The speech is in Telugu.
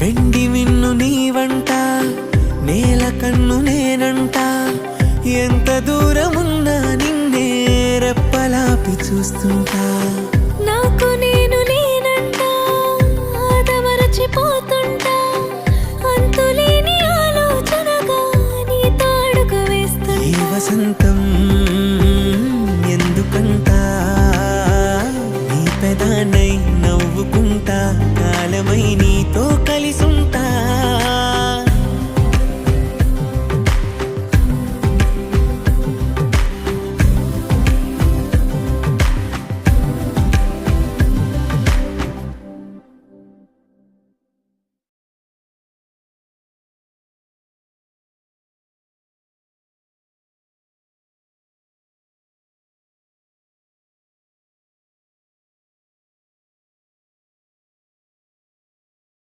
వెండి మిన్ను నీ వంట, నేల కన్ను నేనంట, ఎంత దూరమున్నా నిన్నే రెప్పలాపి చూస్తుంటా. నాకు నేను నేనంట, ఆదమరచిపోతుంటా, అంతులేని ఆలోచనగా నీ తాడుకు వేస్తుంటా. ఈ వసంతం ఎందుకంట, నీ పెదానై నవ్వుకుంటా, కాలమై నీతో కలిసి